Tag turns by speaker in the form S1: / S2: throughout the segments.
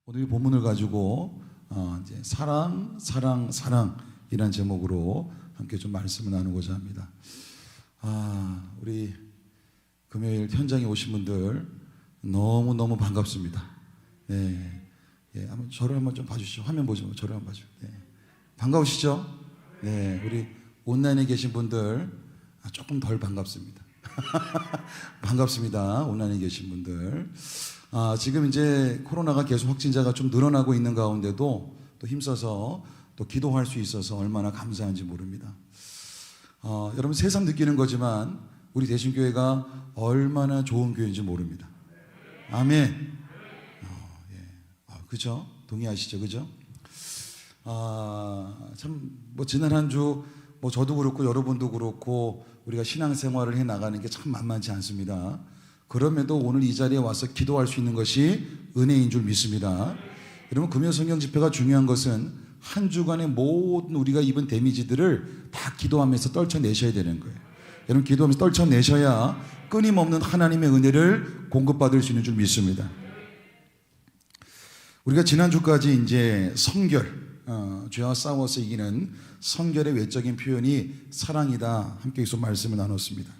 S1: 오늘 본문을 가지고 이제 사랑이란 제목으로 함께 좀 말씀을 나누고자 합니다. 우리 금요일 현장에 오신 분들 너무 반갑습니다. 네, 한번 저를 한번 좀 봐주시죠. 화면 보시면 저를 한번 봐주세요. 네. 반가우시죠? 네, 우리 온라인에 계신 분들 조금 덜 반갑습니다. 반갑습니다. 온라인에 계신 분들. 지금 이제 코로나가 계속 확진자가 좀 늘어나고 있는 가운데도 또 힘써서 또 기도할 수 있어서 얼마나 감사한지 모릅니다. 여러분 새삼 느끼는 거지만 우리 대신교회가 얼마나 좋은 교회인지 모릅니다. 아멘. 그죠? 동의하시죠? 그죠? 지난 한 주 저도 그렇고 여러분도 그렇고 우리가 신앙생활을 해 나가는 게 참 만만치 않습니다. 그럼에도 오늘 이 자리에 와서 기도할 수 있는 것이 은혜인 줄 믿습니다. 여러분 금요 성경 집회가 중요한 것은 한 주간의 모든 우리가 입은 데미지들을 다 기도하면서 떨쳐내셔야 되는 거예요. 여러분 기도하면서 떨쳐내셔야 끊임없는 하나님의 은혜를 공급받을 수 있는 줄 믿습니다. 우리가 지난주까지 이제 성결, 죄와 싸워서 이기는 성결의 외적인 표현이 사랑이다 함께 계속 말씀을 나눴습니다.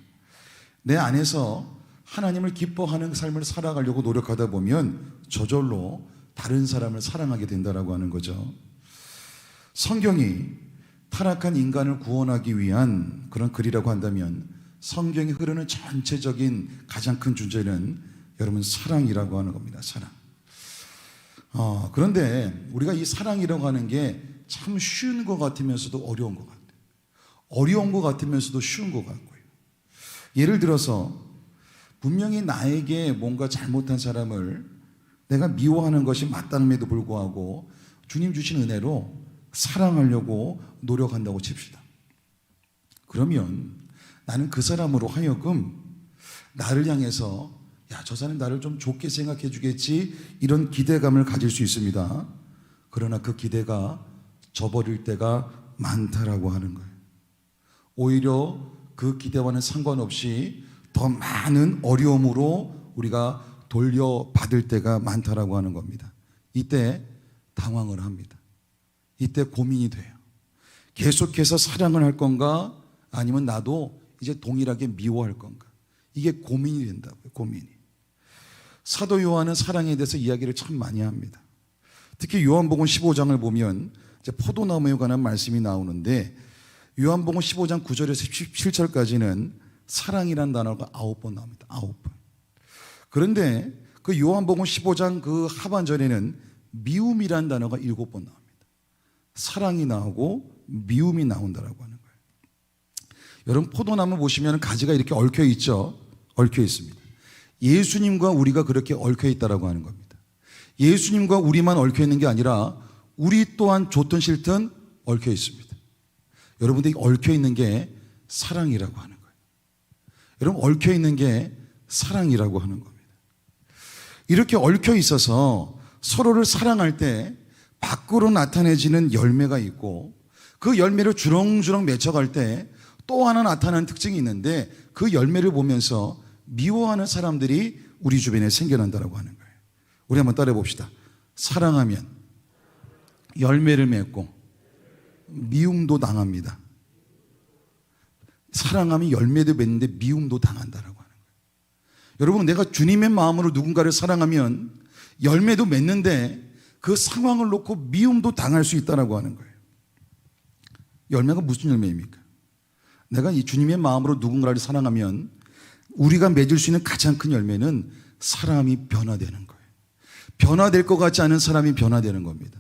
S1: 내 안에서 하나님을 기뻐하는 삶을 살아가려고 노력하다 보면 저절로 다른 사람을 사랑하게 된다라고 하는 거죠. 성경이 타락한 인간을 구원하기 위한 그런 글이라고 한다면 성경이 흐르는 전체적인 가장 큰 주제는 여러분 사랑이라고 하는 겁니다. 사랑. 그런데 우리가 이 사랑이라고 하는 게 참 쉬운 것 같으면서도 어려운 것 같아요. 어려운 것 같으면서도 쉬운 것 같고요. 예를 들어서 분명히 나에게 뭔가 잘못한 사람을 내가 미워하는 것이 맞다는데도 불구하고 주님 주신 은혜로 사랑하려고 노력한다고 칩시다. 그러면 나는 그 사람으로 하여금 나를 향해서 저 사람이 나를 좀 좋게 생각해 주겠지 이런 기대감을 가질 수 있습니다. 그러나 그 기대가 저버릴 때가 많다라고 하는 거예요. 오히려 그 기대와는 상관없이 더 많은 어려움으로 우리가 돌려받을 때가 많다라고 하는 겁니다. 이때 당황을 합니다. 이때 고민이 돼요. 계속해서 사랑을 할 건가 아니면 나도 이제 동일하게 미워할 건가. 이게 고민이 된다고요. 고민이. 사도 요한은 사랑에 대해서 이야기를 참 많이 합니다. 특히 요한복음 15장을 보면 이제 포도나무에 관한 말씀이 나오는데 요한복음 15장 9절에서 17절까지는 사랑이라는 단어가 9번 나옵니다. 9번. 그런데 그 요한복음 15장 그 하반절에는 미움이라는 단어가 7번 나옵니다. 사랑이 나오고 미움이 나온다라고 하는 거예요. 여러분 포도나무 보시면 가지가 이렇게 얽혀 있죠. 얽혀 있습니다. 예수님과 우리가 그렇게 얽혀 있다라고 하는 겁니다. 예수님과 우리만 얽혀 있는 게 아니라 우리 또한 좋든 싫든 얽혀 있습니다. 여러분들이 얽혀 있는 게 사랑이라고 하는 거예요. 여러분 얽혀 있는 게 사랑이라고 하는 겁니다. 이렇게 얽혀 있어서 서로를 사랑할 때 밖으로 나타내지는 열매가 있고 그 열매를 주렁주렁 맺혀갈 때 또 하나 나타나는 특징이 있는데 그 열매를 보면서 미워하는 사람들이 우리 주변에 생겨난다고 하는 거예요. 우리 한번 따라해 봅시다. 사랑하면 열매를 맺고 미움도 당합니다. 사랑하면 열매도 맺는데 미움도 당한다라고 하는 거예요. 여러분 내가 주님의 마음으로 누군가를 사랑하면 열매도 맺는데 그 상황을 놓고 미움도 당할 수 있다라고 하는 거예요. 열매가 무슨 열매입니까? 내가 이 주님의 마음으로 누군가를 사랑하면 우리가 맺을 수 있는 가장 큰 열매는 사람이 변화되는 거예요. 변화될 것 같지 않은 사람이 변화되는 겁니다.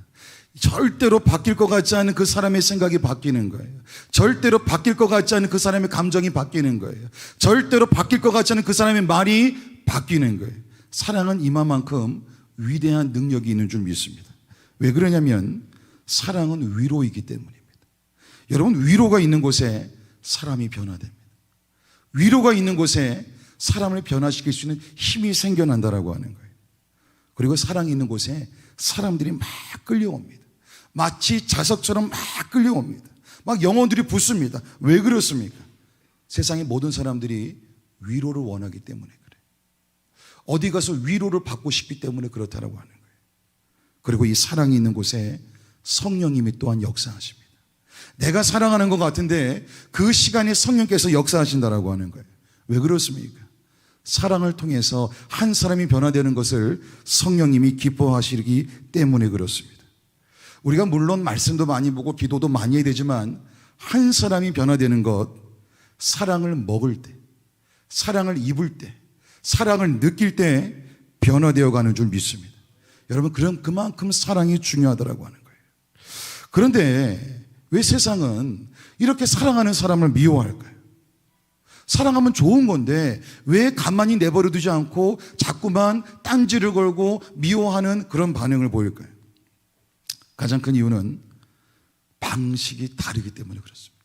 S1: 절대로 바뀔 것 같지 않은 그 사람의 생각이 바뀌는 거예요. 절대로 바뀔 것 같지 않은 그 사람의 감정이 바뀌는 거예요. 절대로 바뀔 것 같지 않은 그 사람의 말이 바뀌는 거예요. 사랑은 이만큼 위대한 능력이 있는 줄 믿습니다. 왜 그러냐면 사랑은 위로이기 때문입니다. 여러분 위로가 있는 곳에 사람이 변화됩니다. 위로가 있는 곳에 사람을 변화시킬 수 있는 힘이 생겨난다라고 하는 거예요. 그리고 사랑이 있는 곳에 사람들이 막 끌려옵니다. 마치 자석처럼 막 끌려옵니다. 막 영혼들이 붙습니다. 왜 그렇습니까? 세상의 모든 사람들이 위로를 원하기 때문에 그래요. 어디 가서 위로를 받고 싶기 때문에 그렇다라고 하는 거예요. 그리고 이 사랑이 있는 곳에 성령님이 또한 역사하십니다. 내가 사랑하는 것 같은데 그 시간에 성령께서 역사하신다라고 하는 거예요. 왜 그렇습니까? 사랑을 통해서 한 사람이 변화되는 것을 성령님이 기뻐하시기 때문에 그렇습니다. 우리가 물론 말씀도 많이 보고 기도도 많이 해야 되지만 한 사람이 변화되는 것, 사랑을 먹을 때, 사랑을 입을 때, 사랑을 느낄 때 변화되어 가는 줄 믿습니다. 여러분, 그만큼 사랑이 중요하다고 하는 거예요. 그런데 왜 세상은 이렇게 사랑하는 사람을 미워할까요? 사랑하면 좋은 건데 왜 가만히 내버려 두지 않고 자꾸만 딴지를 걸고 미워하는 그런 반응을 보일까요? 가장 큰 이유는 방식이 다르기 때문에 그렇습니다.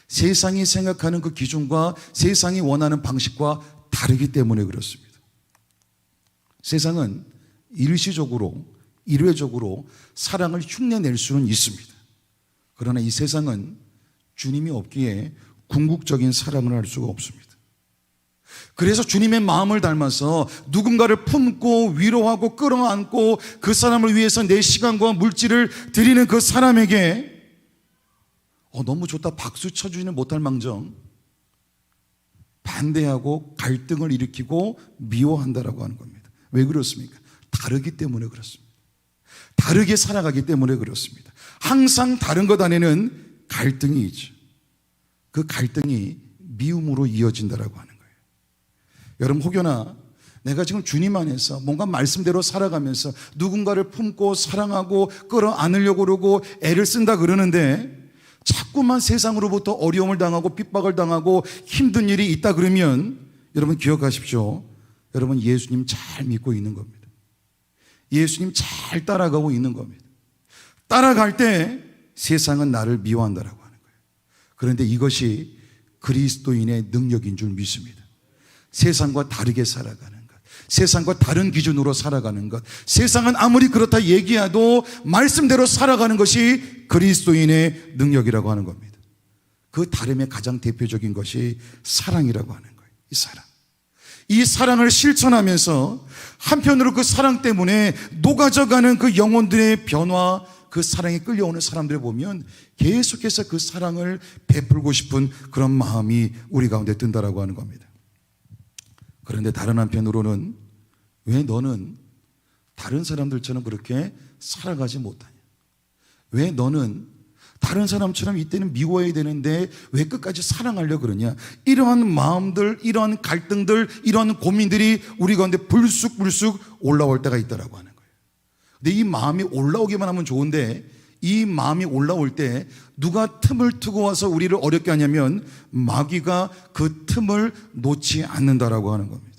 S1: 세상이 생각하는 그 기준과 세상이 원하는 방식과 다르기 때문에 그렇습니다. 세상은 일시적으로, 일회적으로 사랑을 흉내낼 수는 있습니다. 그러나 이 세상은 주님이 없기에 궁극적인 사랑을 할 수가 없습니다. 그래서 주님의 마음을 닮아서 누군가를 품고 위로하고 끌어안고 그 사람을 위해서 내 시간과 물질을 드리는 그 사람에게 너무 좋다 박수 쳐주지는 못할 망정 반대하고 갈등을 일으키고 미워한다라고 하는 겁니다. 왜 그렇습니까? 다르기 때문에 그렇습니다. 다르게 살아가기 때문에 그렇습니다. 항상 다른 것 안에는 갈등이 있죠. 그 갈등이 미움으로 이어진다라고 하는 거예요. 여러분, 혹여나 내가 지금 주님 안에서 뭔가 말씀대로 살아가면서 누군가를 품고 사랑하고 끌어안으려고 그러고 애를 쓴다 그러는데 자꾸만 세상으로부터 어려움을 당하고 핍박을 당하고 힘든 일이 있다 그러면 여러분 기억하십시오. 여러분, 예수님 잘 믿고 있는 겁니다. 예수님 잘 따라가고 있는 겁니다. 따라갈 때 세상은 나를 미워한다라고 하는 거예요. 그런데 이것이 그리스도인의 능력인 줄 믿습니다. 세상과 다르게 살아가는 것, 세상과 다른 기준으로 살아가는 것, 세상은 아무리 그렇다 얘기해도 말씀대로 살아가는 것이 그리스도인의 능력이라고 하는 겁니다. 그 다름의 가장 대표적인 것이 사랑이라고 하는 거예요. 이 사랑. 이 사랑을 실천하면서 한편으로 그 사랑 때문에 녹아져가는 그 영혼들의 변화, 그 사랑에 끌려오는 사람들을 보면 계속해서 그 사랑을 베풀고 싶은 그런 마음이 우리 가운데 든다라고 하는 겁니다. 그런데 다른 한편으로는 왜 너는 다른 사람들처럼 그렇게 살아가지 못하냐? 왜 너는 다른 사람처럼 이때는 미워해야 되는데 왜 끝까지 사랑하려고 그러냐? 이러한 마음들, 이러한 갈등들, 이러한 고민들이 우리 가운데 불쑥불쑥 올라올 때가 있다라고 하는 거예요. 근데 이 마음이 올라오기만 하면 좋은데 이 마음이 올라올 때 누가 틈을 트고 와서 우리를 어렵게 하냐면 마귀가 그 틈을 놓지 않는다라고 하는 겁니다.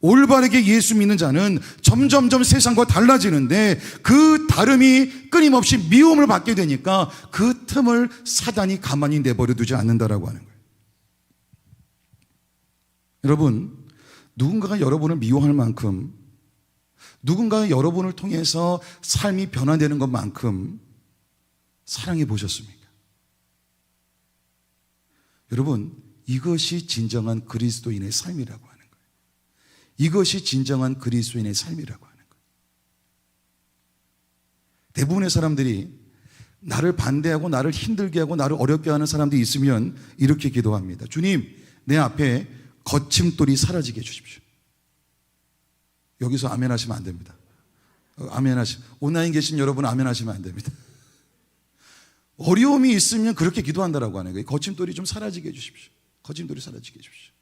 S1: 올바르게 예수 믿는 자는 점점점 세상과 달라지는데 그 다름이 끊임없이 미움을 받게 되니까 그 틈을 사단이 가만히 내버려 두지 않는다라고 하는 거예요. 여러분, 누군가가 여러분을 미워할 만큼, 누군가가 여러분을 통해서 삶이 변화되는 것만큼 사랑해 보셨습니까? 여러분, 이것이 진정한 그리스도인의 삶이라고 하는 거예요. 이것이 진정한 그리스도인의 삶이라고 하는 거예요. 대부분의 사람들이 나를 반대하고 나를 힘들게 하고 나를 어렵게 하는 사람들이 있으면 이렇게 기도합니다. 주님, 내 앞에 거침돌이 사라지게 해주십시오. 여기서 아멘 하시면 안 됩니다. 아멘 하시면, 온라인 계신 여러분 아멘 하시면 안 됩니다. 어려움이 있으면 그렇게 기도한다라고 하는 거예요. 거침돌이 좀 사라지게 해주십시오. 거침돌이 사라지게 해주십시오.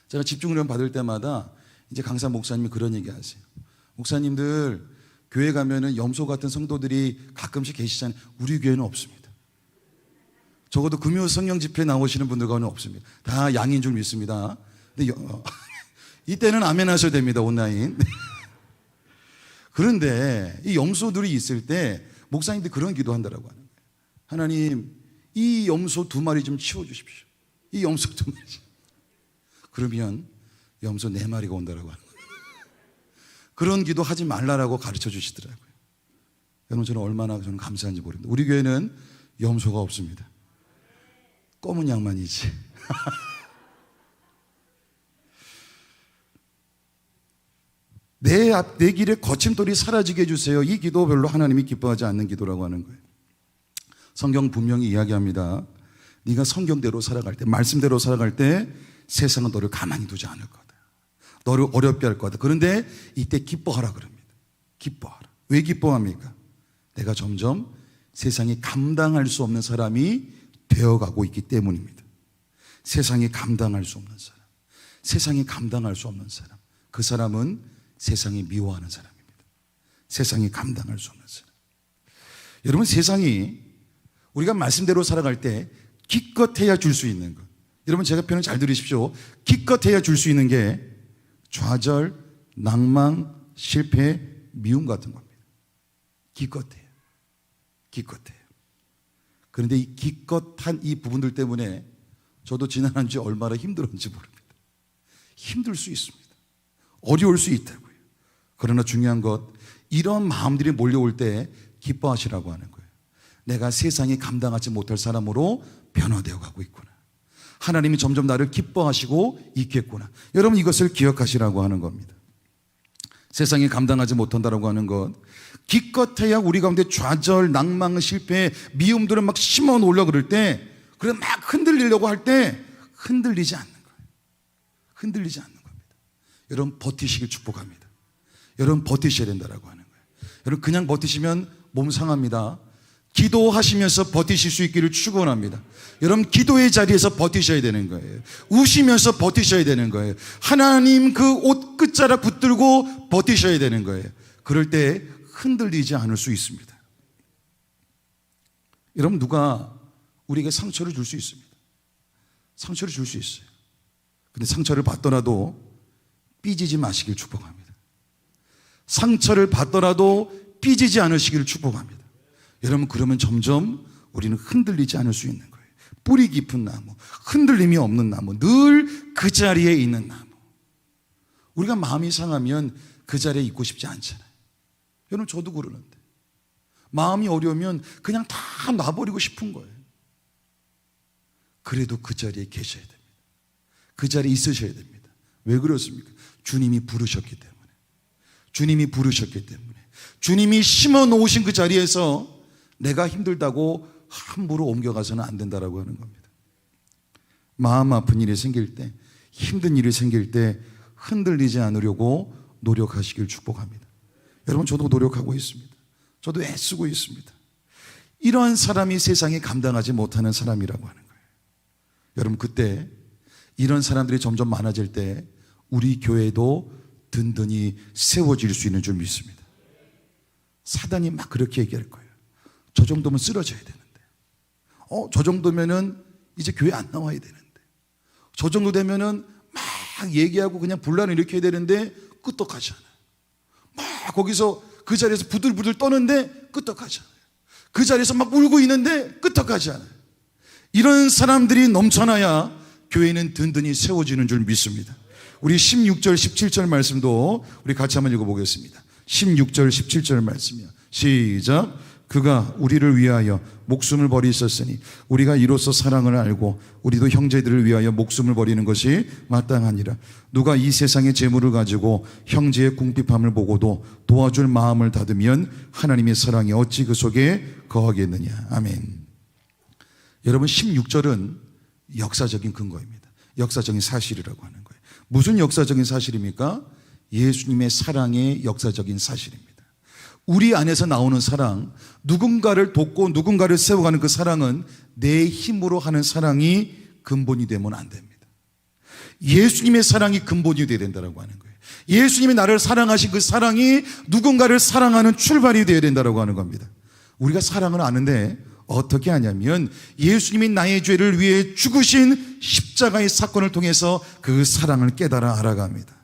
S1: 제가 집중훈련 받을 때마다 이제 강사 목사님이 그런 얘기 하세요. 목사님들, 교회 가면은 염소 같은 성도들이 가끔씩 계시잖아요. 우리 교회는 없습니다. 적어도 금요 성령 집회 나오시는 분들과는 없습니다. 다 양인 줄 믿습니다. 근데 이때는 아멘 하셔야 됩니다, 온라인. 그런데 이 염소들이 있을 때 목사님들이 그런 기도한다라고 하는 거예요. 하나님, 이 염소 2마리 좀 치워주십시오. 이 염소 2마리. 그러면 염소 4마리가 온다라고 하는 거예요. 그런 기도 하지 말라라고 가르쳐 주시더라고요. 여러분, 저는 얼마나 저는 감사한지 모릅니다. 우리 교회는 염소가 없습니다. 검은 양만이지. 내 길에 거침돌이 사라지게 해주세요. 이 기도 별로 하나님이 기뻐하지 않는 기도라고 하는 거예요. 성경 분명히 이야기합니다. 네가 성경대로 살아갈 때, 말씀대로 살아갈 때 세상은 너를 가만히 두지 않을 거다. 너를 어렵게 할 거다. 그런데 이때 기뻐하라 그럽니다. 기뻐하라. 왜 기뻐합니까? 내가 점점 세상이 감당할 수 없는 사람이 되어가고 있기 때문입니다. 세상이 감당할 수 없는 사람, 세상이 감당할 수 없는 사람, 그 사람은 세상이 미워하는 사람입니다. 세상이 감당할 수 없는 사람. 여러분, 세상이 우리가 말씀대로 살아갈 때 기껏해야 줄 수 있는 것, 여러분 제가 표현 잘 들으십시오. 기껏해야 줄 수 있는 게 좌절, 낭망, 실패, 미움 같은 겁니다. 기껏해요. 기껏해요. 그런데 이 기껏한 이 부분들 때문에 저도 지난 한 주 얼마나 힘들었는지 모릅니다. 힘들 수 있습니다. 어려울 수 있다고요. 그러나 중요한 것, 이런 마음들이 몰려올 때 기뻐하시라고 하는 거예요. 내가 세상이 감당하지 못할 사람으로 변화되어 가고 있구나. 하나님이 점점 나를 기뻐하시고 있겠구나. 여러분, 이것을 기억하시라고 하는 겁니다. 세상이 감당하지 못한다라고 하는 것, 기껏해야 우리 가운데 좌절, 낭망, 실패, 미움들을 막 심어 놓으려고 그럴 때, 그래 막 흔들리려고 할 때 흔들리지 않는 거예요. 흔들리지 않는 겁니다. 여러분, 버티시길 축복합니다. 여러분, 버티셔야 된다라고 하는 거예요. 여러분, 그냥 버티시면 몸 상합니다. 기도하시면서 버티실 수 있기를 축원합니다. 여러분, 기도의 자리에서 버티셔야 되는 거예요. 우시면서 버티셔야 되는 거예요. 하나님 그 옷 끝자락 붙들고 버티셔야 되는 거예요. 그럴 때 흔들리지 않을 수 있습니다. 여러분, 누가 우리에게 상처를 줄 수 있습니다. 상처를 줄 수 있어요. 근데 상처를 받더라도 삐지지 마시길 축복합니다. 상처를 받더라도 삐지지 않으시기를 축복합니다. 여러분, 그러면 점점 우리는 흔들리지 않을 수 있는 거예요. 뿌리 깊은 나무, 흔들림이 없는 나무, 늘 그 자리에 있는 나무. 우리가 마음이 상하면 그 자리에 있고 싶지 않잖아요. 여러분, 저도 그러는데 마음이 어려우면 그냥 다 놔버리고 싶은 거예요. 그래도 그 자리에 계셔야 됩니다. 그 자리에 있으셔야 됩니다. 왜 그렇습니까? 주님이 부르셨기 때문에. 주님이 부르셨기 때문에. 주님이 심어 놓으신 그 자리에서 내가 힘들다고 함부로 옮겨가서는 안 된다라고 하는 겁니다. 마음 아픈 일이 생길 때, 힘든 일이 생길 때 흔들리지 않으려고 노력하시길 축복합니다. 여러분, 저도 노력하고 있습니다. 저도 애쓰고 있습니다. 이러한 사람이 세상에 감당하지 못하는 사람이라고 하는 거예요. 여러분, 그때 이런 사람들이 점점 많아질 때 우리 교회도 든든히 세워질 수 있는 줄 믿습니다. 사단이 막 그렇게 얘기할 거예요. 저 정도면 쓰러져야 되는데, 저 정도면은 이제 교회 안 나와야 되는데, 저 정도 되면은 막 얘기하고 그냥 분란을 일으켜야 되는데 끄떡하잖아요. 막 거기서 그 자리에서 부들부들 떠는데 끄떡하잖아요. 그 자리에서 막 울고 있는데 끄떡하잖아요. 이런 사람들이 넘쳐나야 교회는 든든히 세워지는 줄 믿습니다. 우리 16절 17절 말씀도 우리 같이 한번 읽어보겠습니다. 16절 17절 말씀이요. 시작. 그가 우리를 위하여 목숨을 버리셨으니 우리가 이로써 사랑을 알고 우리도 형제들을 위하여 목숨을 버리는 것이 마땅하니라. 누가 이 세상의 재물을 가지고 형제의 궁핍함을 보고도 도와줄 마음을 닫으면 하나님의 사랑이 어찌 그 속에 거하겠느냐. 아멘. 여러분, 16절은 역사적인 근거입니다. 역사적인 사실이라고 하는 거예요. 무슨 역사적인 사실입니까? 예수님의 사랑의 역사적인 사실입니다. 우리 안에서 나오는 사랑, 누군가를 돕고 누군가를 세워가는 그 사랑은 내 힘으로 하는 사랑이 근본이 되면 안 됩니다. 예수님의 사랑이 근본이 되어야 된다고 하는 거예요. 예수님이 나를 사랑하신 그 사랑이 누군가를 사랑하는 출발이 되어야 된다고 하는 겁니다. 우리가 사랑을 아는데 어떻게 하냐면 예수님이 나의 죄를 위해 죽으신 십자가의 사건을 통해서 그 사랑을 깨달아 알아갑니다.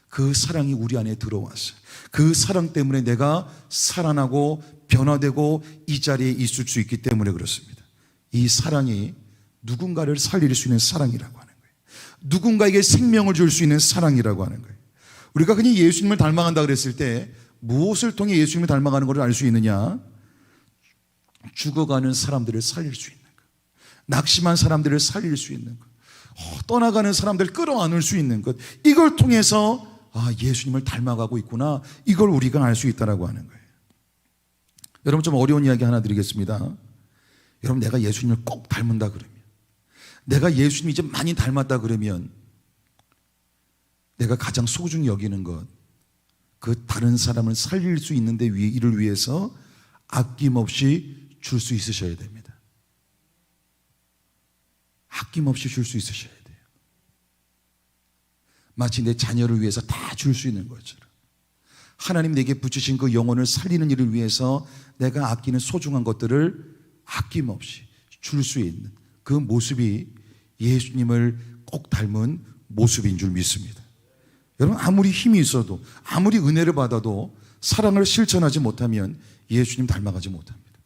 S1: 그 사랑이 우리 안에 들어왔어요. 그 사랑 때문에 내가 살아나고 변화되고 이 자리에 있을 수 있기 때문에 그렇습니다. 이 사랑이 누군가를 살릴 수 있는 사랑이라고 하는 거예요. 누군가에게 생명을 줄 수 있는 사랑이라고 하는 거예요. 우리가 그냥 예수님을 닮아간다 그랬을 때 무엇을 통해 예수님을 닮아가는 것을 알 수 있느냐? 죽어가는 사람들을 살릴 수 있는 것, 낙심한 사람들을 살릴 수 있는 것, 떠나가는 사람들을 끌어안을 수 있는 것, 이걸 통해서 예수님을 닮아가고 있구나. 이걸 우리가 알 수 있다라고 하는 거예요. 여러분, 좀 어려운 이야기 하나 드리겠습니다. 여러분, 내가 예수님을 꼭 닮는다 그러면, 내가 예수님 이제 많이 닮았다 그러면, 내가 가장 소중히 여기는 것, 그 다른 사람을 살릴 수 있는데 이를 위해서 아낌없이 줄 수 있으셔야 됩니다. 아낌없이 줄 수 있으셔야 돼요. 마치 내 자녀를 위해서 다 줄 수 있는 것처럼, 하나님 내게 붙이신 그 영혼을 살리는 일을 위해서 내가 아끼는 소중한 것들을 아낌없이 줄 수 있는 그 모습이 예수님을 꼭 닮은 모습인 줄 믿습니다. 여러분, 아무리 힘이 있어도, 아무리 은혜를 받아도 사랑을 실천하지 못하면 예수님 닮아가지 못합니다.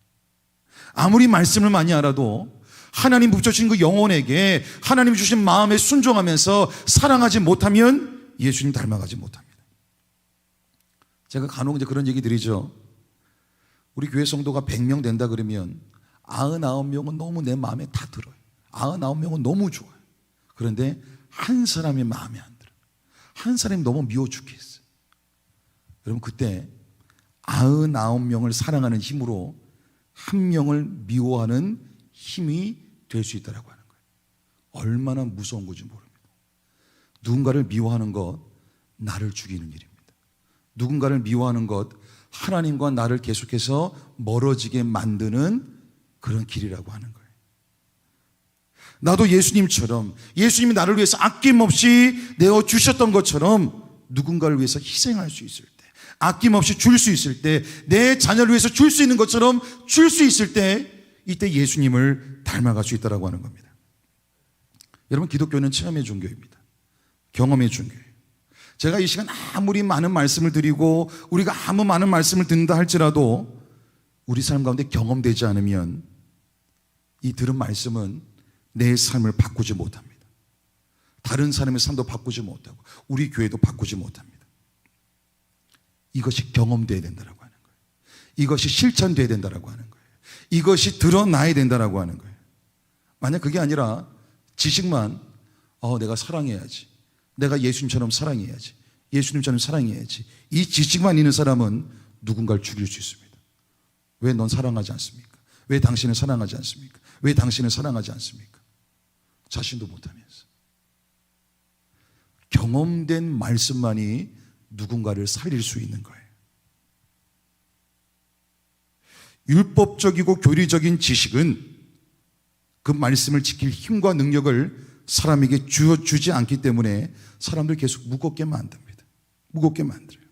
S1: 아무리 말씀을 많이 알아도 하나님 붙여주신 그 영혼에게 하나님 주신 마음에 순종하면서 사랑하지 못하면 예수님 닮아가지 못합니다. 제가 간혹 이제 그런 얘기 드리죠. 우리 교회 성도가 100명 된다 그러면 99명은 너무 내 마음에 다 들어요. 99명은 너무 좋아요. 그런데 한 사람이 마음에 안 들어요. 한 사람이 너무 미워 죽겠어요. 여러분, 그때 99명을 사랑하는 힘으로 한 명을 미워하는 힘이 될 수 있다고 하는 거예요. 얼마나 무서운 건지 모릅니다. 누군가를 미워하는 것, 나를 죽이는 일입니다. 누군가를 미워하는 것, 하나님과 나를 계속해서 멀어지게 만드는 그런 길이라고 하는 거예요. 나도 예수님처럼, 예수님이 나를 위해서 아낌없이 내어주셨던 것처럼 누군가를 위해서 희생할 수 있을 때, 아낌없이 줄 수 있을 때, 내 자녀를 위해서 줄 수 있는 것처럼 줄 수 있을 때, 이때 예수님을 닮아갈 수 있다고 하는 겁니다. 여러분, 기독교는 체험의 종교입니다. 경험의 종교예요. 제가 이 시간 아무리 많은 말씀을 드리고 우리가 아무 많은 말씀을 듣는다 할지라도 우리 삶 가운데 경험되지 않으면 이 들은 말씀은 내 삶을 바꾸지 못합니다. 다른 사람의 삶도 바꾸지 못하고 우리 교회도 바꾸지 못합니다. 이것이 경험되어야 된다고 하는 거예요. 이것이 실천되어야 된다고 하는 거예요. 이것이 드러나야 된다고 하는 거예요. 만약 그게 아니라 지식만 내가 사랑해야지, 내가 예수님처럼 사랑해야지, 예수님처럼 사랑해야지, 이 지식만 있는 사람은 누군가를 죽일 수 있습니다. 왜 넌 사랑하지 않습니까? 왜 당신을 사랑하지 않습니까? 왜 당신을 사랑하지 않습니까? 자신도 못하면서. 경험된 말씀만이 누군가를 살릴 수 있는 거예요. 율법적이고 교리적인 지식은 그 말씀을 지킬 힘과 능력을 사람에게 주지 않기 때문에 사람들 계속 무겁게 만듭니다. 무겁게 만들어요.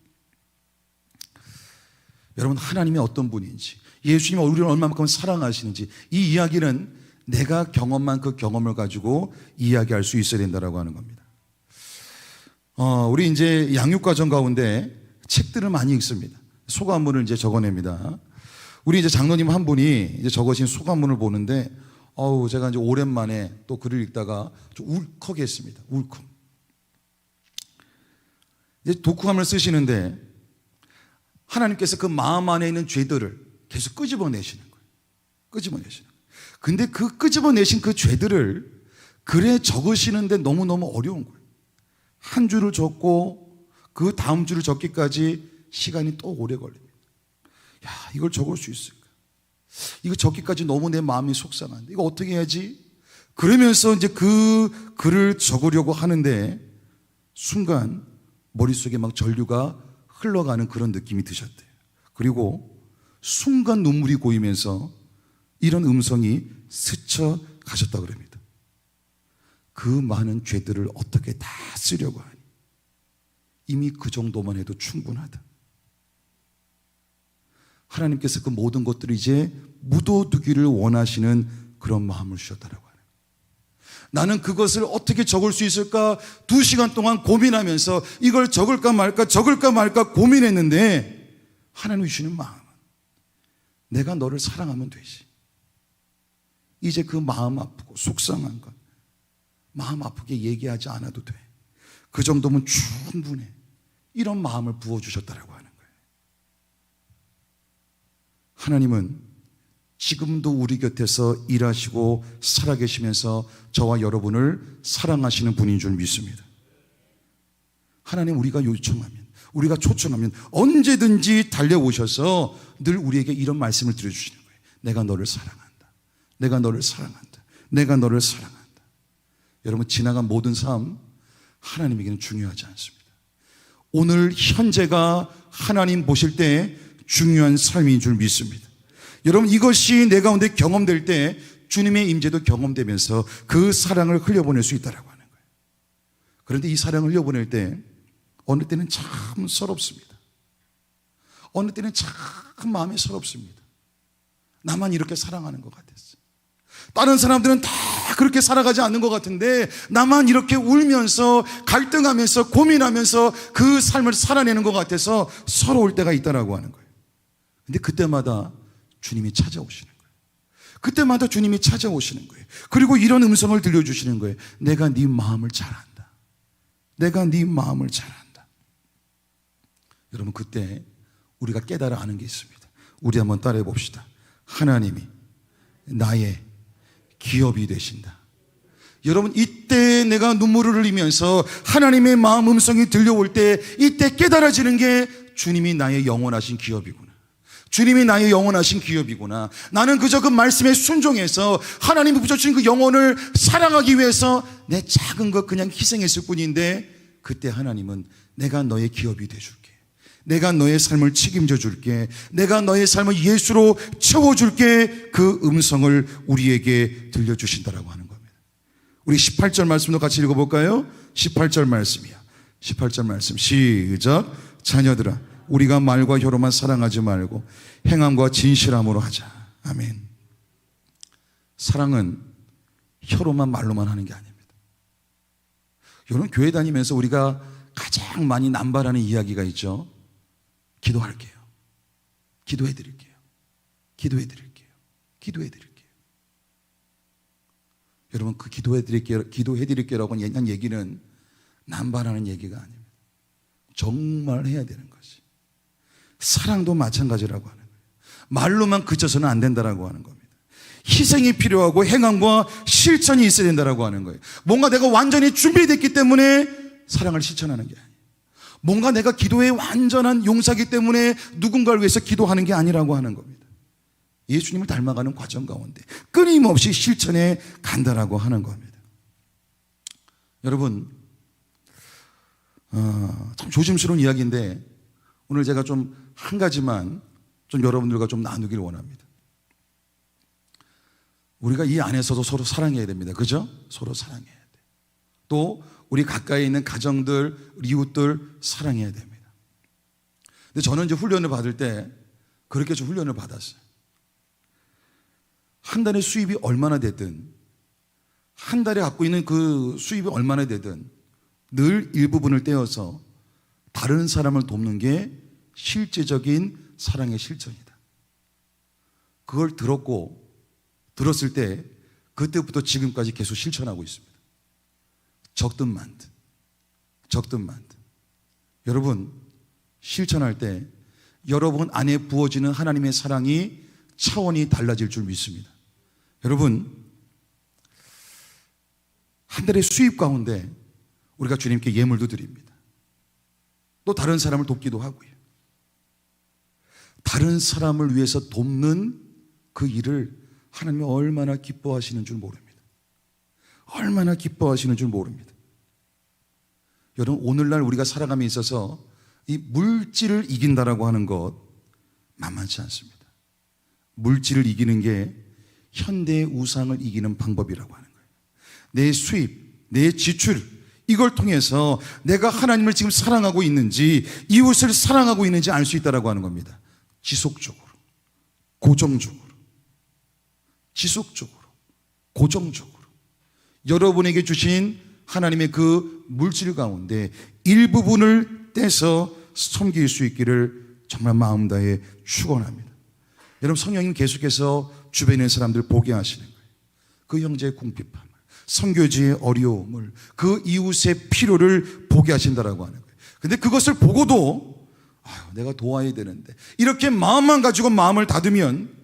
S1: 여러분, 하나님이 어떤 분인지, 예수님이 우리를 얼마만큼 사랑하시는지, 이 이야기는 내가 경험한 그 경험을 가지고 이야기할 수 있어야 된다고 하는 겁니다. 우리 이제 양육과정 가운데 책들을 많이 읽습니다. 소감문을 이제 적어냅니다. 우리 이제 장로님 한 분이 이제 적으신 소감문을 보는데, 제가 이제 오랜만에 또 글을 읽다가 좀 울컥했습니다. 울컥. 이제 독후감을 쓰시는데 하나님께서 그 마음 안에 있는 죄들을 계속 끄집어내시는 거예요. 끄집어내시는 거예요. 근데 그 끄집어내신 그 죄들을 글에 적으시는데 너무너무 어려운 거예요. 한 줄을 적고 그 다음 줄을 적기까지 시간이 또 오래 걸립니다. 이걸 적을 수 있을까? 이거 적기까지 너무 내 마음이 속상한데 이거 어떻게 해야지? 그러면서 이제 그 글을 적으려고 하는데 순간 머릿속에 막 전류가 흘러가는 그런 느낌이 드셨대요. 그리고 순간 눈물이 고이면서 이런 음성이 스쳐 가셨다 그럽니다. 그 많은 죄들을 어떻게 다 쓰려고 하니? 이미 그 정도만 해도 충분하다. 하나님께서 그 모든 것들을 이제 묻어두기를 원하시는 그런 마음을 주셨다라고 하는 거예요. 나는 그것을 어떻게 적을 수 있을까 2시간 동안 고민하면서 이걸 적을까 말까 고민했는데 하나님 주시는 마음은 내가 너를 사랑하면 되지. 이제 그 마음 아프고 속상한 것 마음 아프게 얘기하지 않아도 돼. 그 정도면 충분해. 이런 마음을 부어주셨다라고 하는 거예요. 하나님은 지금도 우리 곁에서 일하시고 살아계시면서 저와 여러분을 사랑하시는 분인 줄 믿습니다. 하나님, 우리가 요청하면, 우리가 초청하면 언제든지 달려오셔서 늘 우리에게 이런 말씀을 들려주시는 거예요. 내가 너를 사랑한다. 내가 너를 사랑한다. 내가 너를 사랑한다. 여러분, 지나간 모든 삶 하나님에게는 중요하지 않습니다. 오늘 현재가 하나님 보실 때 중요한 삶인 줄 믿습니다. 여러분, 이것이 내 가운데 경험될 때 주님의 임재도 경험되면서 그 사랑을 흘려보낼 수 있다라고 하는 거예요. 그런데 이 사랑을 흘려보낼 때 어느 때는 참 서럽습니다. 어느 때는 참 마음이 서럽습니다. 나만 이렇게 사랑하는 것 같았어. 다른 사람들은 다 그렇게 살아가지 않는 것 같은데 나만 이렇게 울면서 갈등하면서 고민하면서 그 삶을 살아내는 것 같아서 서러울 때가 있다라고 하는 거예요. 근데 그때마다 주님이 찾아오시는 거예요. 그때마다 주님이 찾아오시는 거예요. 그리고 이런 음성을 들려주시는 거예요. 내가 네 마음을 잘 안다. 내가 네 마음을 잘 안다. 여러분, 그때 우리가 깨달아 아는 게 있습니다. 우리 한번 따라해 봅시다. 하나님이 나의 기업이 되신다. 여러분, 이때 내가 눈물을 흘리면서 하나님의 마음 음성이 들려올 때 이때 깨달아지는 게 주님이 나의 영원하신 기업이구나. 주님이 나의 영원하신 기업이구나. 나는 그저 그 말씀에 순종해서 하나님이 붙여주신 그 영혼을 사랑하기 위해서 내 작은 것 그냥 희생했을 뿐인데 그때 하나님은 내가 너의 기업이 돼줄게. 내가 너의 삶을 책임져 줄게. 내가 너의 삶을 예수로 채워줄게. 그 음성을 우리에게 들려주신다라고 하는 겁니다. 우리 18절 말씀도 같이 읽어볼까요? 18절 말씀이야. 18절 말씀 시작. 자녀들아, 우리가 말과 혀로만 사랑하지 말고 행함과 진실함으로 하자. 아멘. 사랑은 혀로만 말로만 하는 게 아닙니다. 여러분, 교회 다니면서 우리가 가장 많이 남발하는 이야기가 있죠. 기도할게요. 기도해 드릴게요. 기도해 드릴게요. 기도해 드릴게요. 여러분, 그 기도해 드릴게요라고 한 얘기는 남발하는 얘기가 아닙니다. 정말 해야 되는 것이. 사랑도 마찬가지라고 하는 거예요. 말로만 그쳐서는 안 된다라고 하는 겁니다. 희생이 필요하고 행함과 실천이 있어야 된다라고 하는 거예요. 뭔가 내가 완전히 준비됐기 때문에 사랑을 실천하는 게 아니에요. 뭔가 내가 기도의 완전한 용사기 때문에 누군가를 위해서 기도하는 게 아니라고 하는 겁니다. 예수님을 닮아가는 과정 가운데 끊임없이 실천해 간다라고 하는 겁니다. 여러분, 참 조심스러운 이야기인데 오늘 제가 좀 한 가지만 좀 여러분들과 좀 나누기를 원합니다. 우리가 이 안에서도 서로 사랑해야 됩니다. 그죠? 서로 사랑해야 돼. 또 우리 가까이 있는 가정들, 이웃들 사랑해야 됩니다. 근데 저는 이제 훈련을 받을 때 그렇게 좀 훈련을 받았어요. 한 달에 수입이 얼마나 되든, 한 달에 갖고 있는 그 수입이 얼마나 되든 늘 일부분을 떼어서 다른 사람을 돕는 게 실제적인 사랑의 실천이다. 그걸 들었을 때 그때부터 지금까지 계속 실천하고 있습니다. 적든 많든. 여러분, 실천할 때 여러분 안에 부어지는 하나님의 사랑이 차원이 달라질 줄 믿습니다. 여러분, 한 달의 수입 가운데 우리가 주님께 예물도 드립니다. 또 다른 사람을 돕기도 하고요. 다른 사람을 위해서 돕는 그 일을 하나님이 얼마나 기뻐하시는 줄 모릅니다. 얼마나 기뻐하시는 줄 모릅니다. 여러분, 오늘날 우리가 살아감에 있어서 이 물질을 이긴다라고 하는 것 만만치 않습니다. 물질을 이기는 게 현대의 우상을 이기는 방법이라고 하는 거예요. 내 수입, 내 지출, 이걸 통해서 내가 하나님을 지금 사랑하고 있는지, 이웃을 사랑하고 있는지 알 수 있다라고 하는 겁니다. 지속적으로, 고정적으로, 고정적으로 여러분에게 주신 하나님의 그 물질 가운데 일부분을 떼서 섬길 수 있기를 정말 마음 다해 축원합니다. 여러분, 성령님 계속해서 주변에 있는 사람들 보게 하시는 거예요. 그 형제의 궁핍함을, 선교지의 어려움을, 그 이웃의 필요를 보게 하신다라고 하는 거예요. 근데 그것을 보고도 내가 도와야 되는데 이렇게 마음만 가지고 마음을 닫으면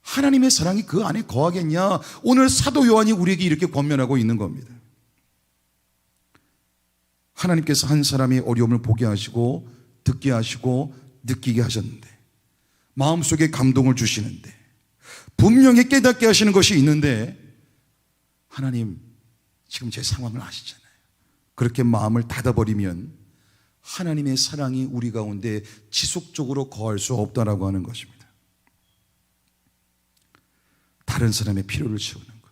S1: 하나님의 사랑이 그 안에 거하겠냐? 오늘 사도 요한이 우리에게 이렇게 권면하고 있는 겁니다. 하나님께서 한 사람의 어려움을 보게 하시고 듣게 하시고 느끼게 하셨는데, 마음속에 감동을 주시는데, 분명히 깨닫게 하시는 것이 있는데, 하나님 지금 제 상황을 아시잖아요. 그렇게 마음을 닫아버리면 하나님의 사랑이 우리 가운데 지속적으로 거할 수 없다라고 하는 것입니다. 다른 사람의 필요를 채우는 것,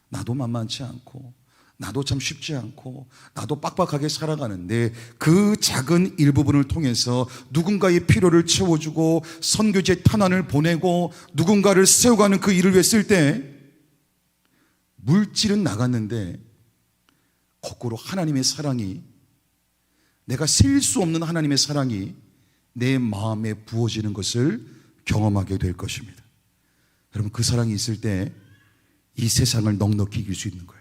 S1: 나도 만만치 않고 나도 참 쉽지 않고 나도 빡빡하게 살아가는데 그 작은 일부분을 통해서 누군가의 필요를 채워주고 선교지에 탄환을 보내고 누군가를 세워가는 그 일을 했을 때 물질은 나갔는데 거꾸로 하나님의 사랑이, 내가 셀 수 없는 하나님의 사랑이 내 마음에 부어지는 것을 경험하게 될 것입니다. 여러분, 그 사랑이 있을 때 이 세상을 넉넉히 이길 수 있는 거예요.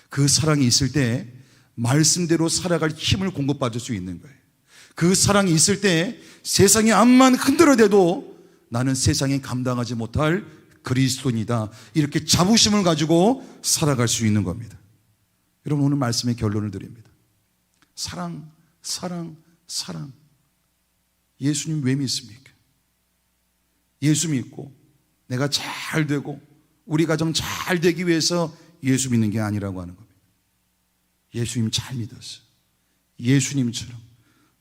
S1: 그 사랑이 있을 때 말씀대로 살아갈 힘을 공급받을 수 있는 거예요. 그 사랑이 있을 때 세상이 암만 흔들어대도 나는 세상에 감당하지 못할 그리스도인이다, 이렇게 자부심을 가지고 살아갈 수 있는 겁니다. 여러분, 오늘 말씀의 결론을 드립니다. 사랑, 사랑, 사랑. 예수님 왜 믿습니까? 예수 믿고 내가 잘 되고 우리 가정 잘 되기 위해서 예수 믿는 게 아니라고 하는 겁니다. 예수님 잘 믿었어요. 예수님처럼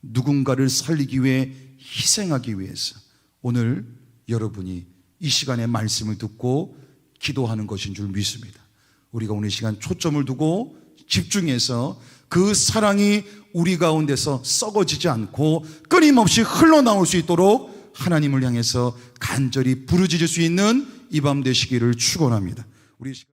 S1: 누군가를 살리기 위해 희생하기 위해서 오늘 여러분이 이 시간에 말씀을 듣고 기도하는 것인 줄 믿습니다. 우리가 오늘 시간 초점을 두고 집중해서 그 사랑이 우리 가운데서 썩어지지 않고 끊임없이 흘러나올 수 있도록 하나님을 향해서 간절히 부르짖을 수 있는 이 밤 되시기를 축원합니다. 우리